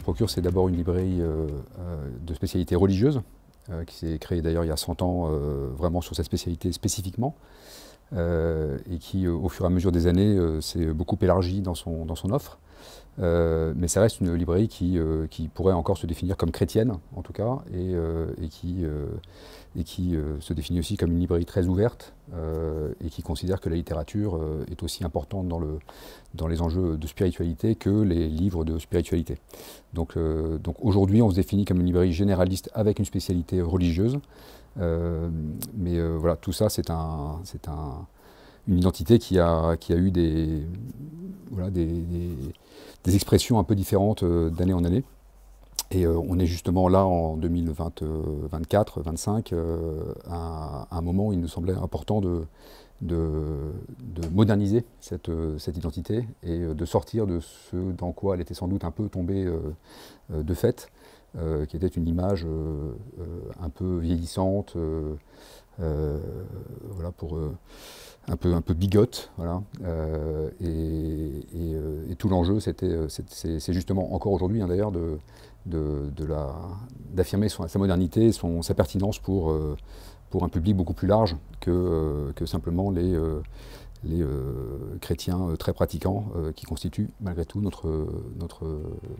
Procure, c'est d'abord une librairie de spécialité religieuse, qui s'est créée d'ailleurs il y a 100 ans, vraiment sur cette spécialité spécifiquement, et qui, au fur et à mesure des années, s'est beaucoup élargie dans son offre. Mais ça reste une librairie qui pourrait encore se définir comme chrétienne, en tout cas, et qui se définit aussi comme une librairie très ouverte, et qui considère que la littérature est aussi importante dans les enjeux de spiritualité que les livres de spiritualité. Donc aujourd'hui, on se définit comme une librairie généraliste avec une spécialité religieuse, mais voilà, tout ça, c'est une identité qui a eu des expressions un peu différentes d'année en année. Et on est justement là en 2024-25, à un moment où il nous semblait important de moderniser cette identité et de sortir de ce dans quoi elle était sans doute un peu tombée de fait, qui était une image un peu vieillissante, voilà, un peu bigote, voilà. Et tout l'enjeu, c'est justement encore aujourd'hui, hein, d'ailleurs, d'affirmer sa modernité, sa pertinence pour un public beaucoup plus large que simplement les chrétiens très pratiquants qui constituent malgré tout notre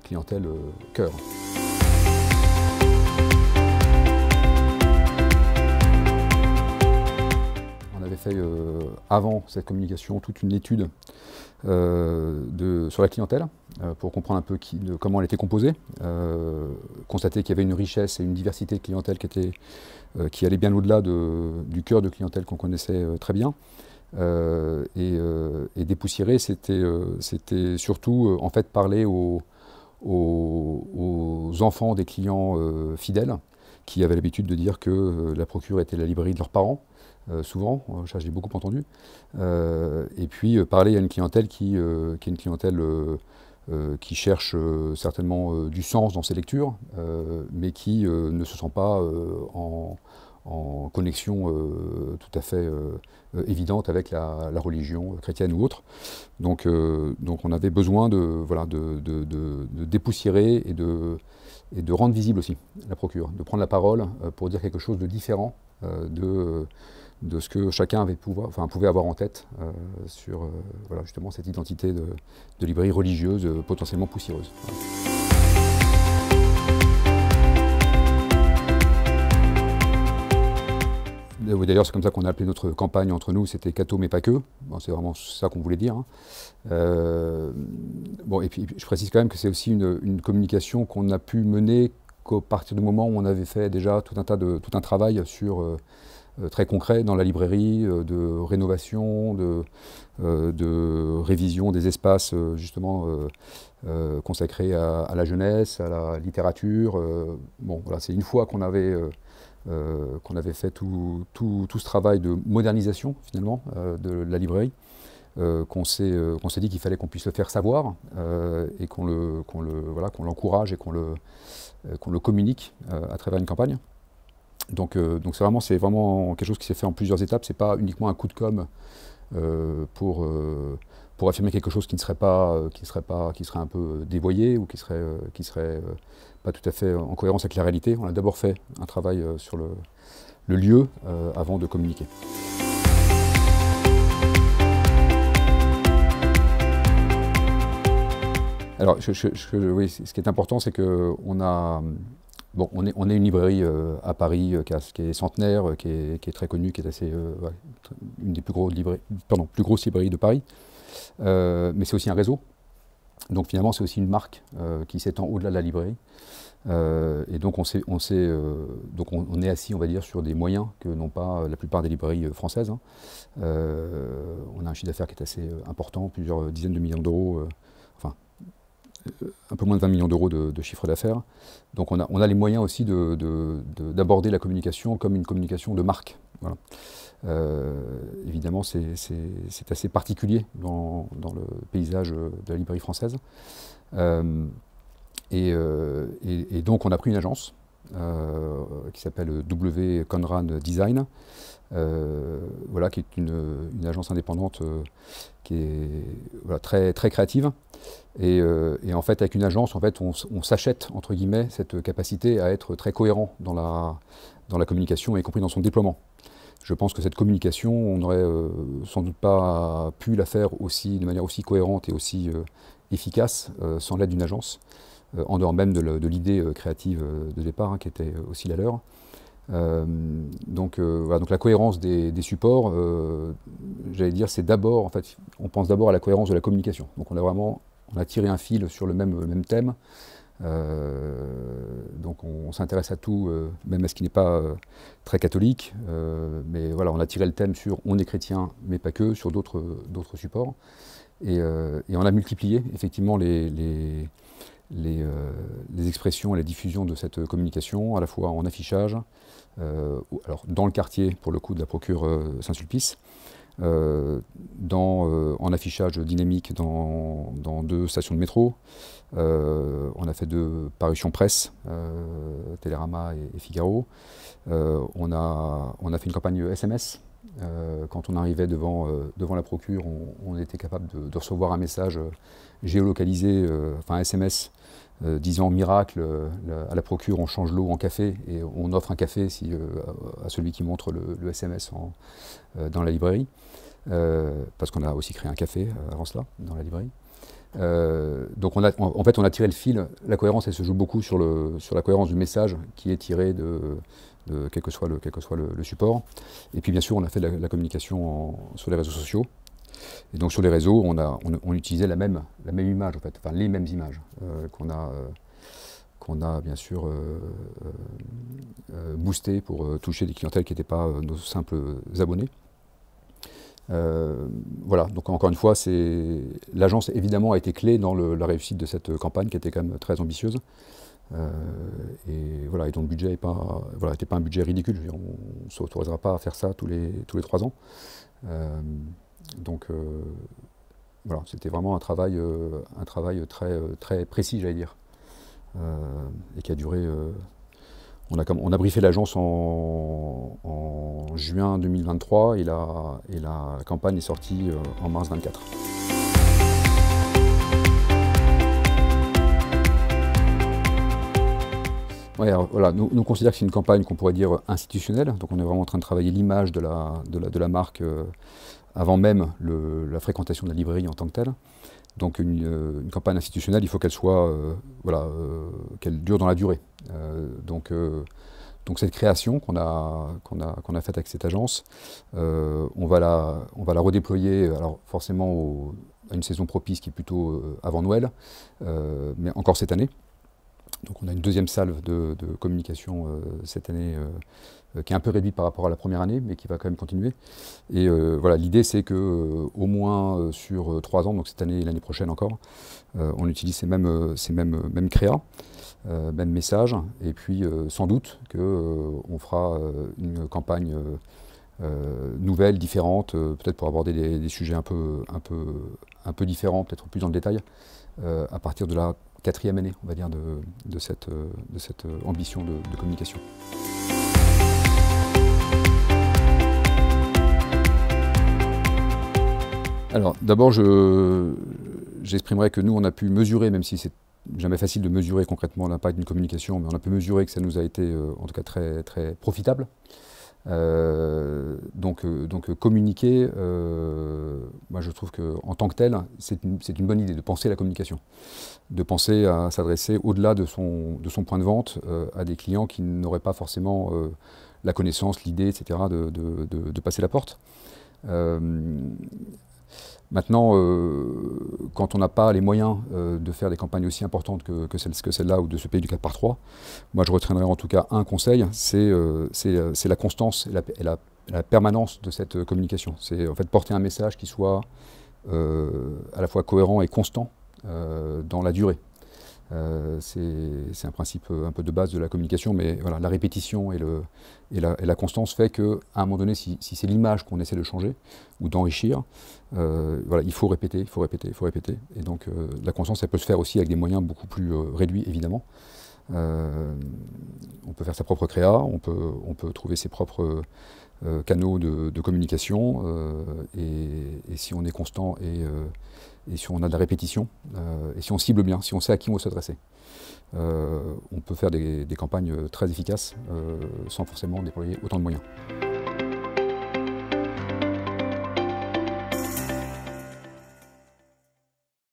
clientèle cœur. On avait fait avant cette communication toute une étude sur la clientèle pour comprendre un peu comment elle était composée, constater qu'il y avait une richesse et une diversité de clientèle qui allait bien au-delà du cœur de clientèle qu'on connaissait très bien. Et dépoussiérer, c'était surtout en fait parler aux enfants des clients fidèles qui avaient l'habitude de dire que la Procure était la librairie de leurs parents. Souvent, ça j'ai beaucoup entendu, et puis parler à une clientèle qui est une clientèle qui cherche certainement du sens dans ses lectures, mais qui ne se sent pas en connexion tout à fait évidente avec la religion chrétienne ou autre. Donc on avait besoin de dépoussiérer et de rendre visible aussi la Procure, de prendre la parole pour dire quelque chose de différent de ce que chacun pouvait avoir en tête sur voilà, justement cette identité de librairie religieuse potentiellement poussiéreuse. D'ailleurs, c'est comme ça qu'on a appelé notre campagne entre nous, c'était Catho mais pas que. Bon, c'est vraiment ça qu'on voulait dire, hein. Bon, et puis je précise quand même que c'est aussi une communication qu'on a pu mener qu'à partir du moment où on avait fait déjà tout un travail très concret dans la librairie, de rénovation, de révision des espaces justement consacrés à la jeunesse, à la littérature. Bon, voilà, c'est une fois qu'on avait fait tout ce travail de modernisation finalement de la librairie, qu'on s'est dit qu'il fallait qu'on puisse le faire savoir et qu'on l'encourage et qu'on le communique à travers une campagne. Donc c'est vraiment quelque chose qui s'est fait en plusieurs étapes. C'est pas uniquement un coup de com' pour affirmer quelque chose qui serait un peu dévoyé ou qui serait pas tout à fait en cohérence avec la réalité. On a d'abord fait un travail sur le lieu avant de communiquer. Alors, oui, ce qui est important, c'est qu'on a... Bon, on est une librairie à Paris qui est centenaire, qui est très connue, qui est assez une des plus grosses librairies de Paris. Mais c'est aussi un réseau. Donc finalement, c'est aussi une marque qui s'étend au-delà de la librairie. Et donc on est assis, on va dire, sur des moyens que n'ont pas la plupart des librairies françaises, hein. On a un chiffre d'affaires qui est assez important, plusieurs dizaines de millions d'euros, enfin un peu moins de 20 millions d'euros de chiffre d'affaires. Donc on a les moyens aussi d'aborder la communication comme une communication de marque. Voilà. Évidemment, c'est assez particulier dans le paysage de la librairie française. Et donc on a pris une agence qui s'appelle W. Conrad Design, voilà, qui est une agence indépendante qui est voilà, très, très créative, Et en fait, avec une agence, en fait, on s'achète, entre guillemets, cette capacité à être très cohérent dans la communication, y compris dans son déploiement. Je pense que cette communication, on n'aurait sans doute pas pu la faire de manière aussi cohérente et aussi efficace sans l'aide d'une agence, en dehors même de l'idée créative de départ, qui était aussi la leur. Donc la cohérence des supports, j'allais dire, c'est d'abord, en fait, on pense d'abord à la cohérence de la communication. Donc on a tiré un fil sur le même thème. Donc on s'intéresse à tout, même à ce qui n'est pas très catholique, mais voilà, on a tiré le thème sur on est chrétien, mais pas que, sur d'autres supports. Et on a multiplié effectivement les expressions et la diffusion de cette communication, à la fois en affichage, alors dans le quartier, pour le coup, de la procure Saint-Sulpice, en affichage dynamique dans 2 stations de métro. On a fait 2 parutions presse, Télérama et Figaro. On a fait une campagne SMS. Quand on arrivait devant la procure, on était capable de recevoir un message géolocalisé, enfin SMS, disant miracle, à la procure on change l'eau en café et on offre un café à celui qui montre le SMS dans la librairie, parce qu'on a aussi créé un café avant cela dans la librairie. Donc en fait on a tiré le fil. La cohérence, elle se joue beaucoup sur la cohérence du message qui est tiré de quel que soit le support. Et puis bien sûr on a fait la communication sur les réseaux sociaux. Et donc sur les réseaux, on utilisait la même image, en fait, enfin les mêmes images qu'on a bien sûr boostées pour toucher des clientèles qui n'étaient pas nos simples abonnés. Voilà, donc encore une fois, l'agence évidemment a été clé dans la réussite de cette campagne qui était quand même très ambitieuse. Et dont le budget n'était pas un budget ridicule. Je veux dire, on ne s'autorisera pas à faire ça tous les 3 ans. Donc voilà, c'était vraiment un travail très précis, j'allais dire, et qui a duré. On a briefé l'agence en juin 2023 et la campagne est sortie en mars 2024. Ouais, alors, voilà, nous considérons que c'est une campagne qu'on pourrait dire institutionnelle, donc on est vraiment en train de travailler l'image de la marque avant même la fréquentation de la librairie en tant que telle. Donc une campagne institutionnelle, il faut qu'elle soit, qu'elle dure dans la durée. Donc cette création qu'on a faite avec cette agence, on va la redéployer, alors forcément à une saison propice qui est plutôt avant Noël, mais encore cette année. Donc on a une deuxième salve de communication cette année qui est un peu réduite par rapport à la première année, mais qui va quand même continuer. Et voilà, l'idée c'est que au moins sur 3 ans, donc cette année et l'année prochaine encore, on utilise ces mêmes créas, mêmes messages, et puis sans doute qu'on fera une campagne nouvelle, différente, peut-être pour aborder des sujets un peu différents, peut-être plus dans le détail, à partir de la 4e année, on va dire, de cette ambition de communication. Alors, d'abord, j'exprimerai que nous, on a pu mesurer, même si c'est jamais facile de mesurer concrètement l'impact d'une communication, mais on a pu mesurer que ça nous a été, en tout cas, très, très profitable. Donc communiquer, moi je trouve qu'en tant que tel, c'est une bonne idée de penser la communication, de penser à s'adresser au-delà de son point de vente à des clients qui n'auraient pas forcément la connaissance, l'idée, etc. de passer la porte. Maintenant, quand on n'a pas les moyens de faire des campagnes aussi importantes que celle-là, ou de se payer du 4x3, moi je retiendrai en tout cas un conseil, c'est la constance et la permanence de cette communication. C'est en fait porter un message qui soit à la fois cohérent et constant dans la durée. C'est un principe un peu de base de la communication, mais voilà, la répétition et la constance fait qu'à un moment donné, si c'est l'image qu'on essaie de changer ou d'enrichir, voilà, il faut répéter. Et donc la constance, elle peut se faire aussi avec des moyens beaucoup plus réduits, évidemment. On peut faire sa propre créa, on peut trouver ses propres canaux de communication, et si on est constant et si on a de la répétition, et si on cible bien, si on sait à qui on veut s'adresser. On peut faire des campagnes très efficaces sans forcément déployer autant de moyens.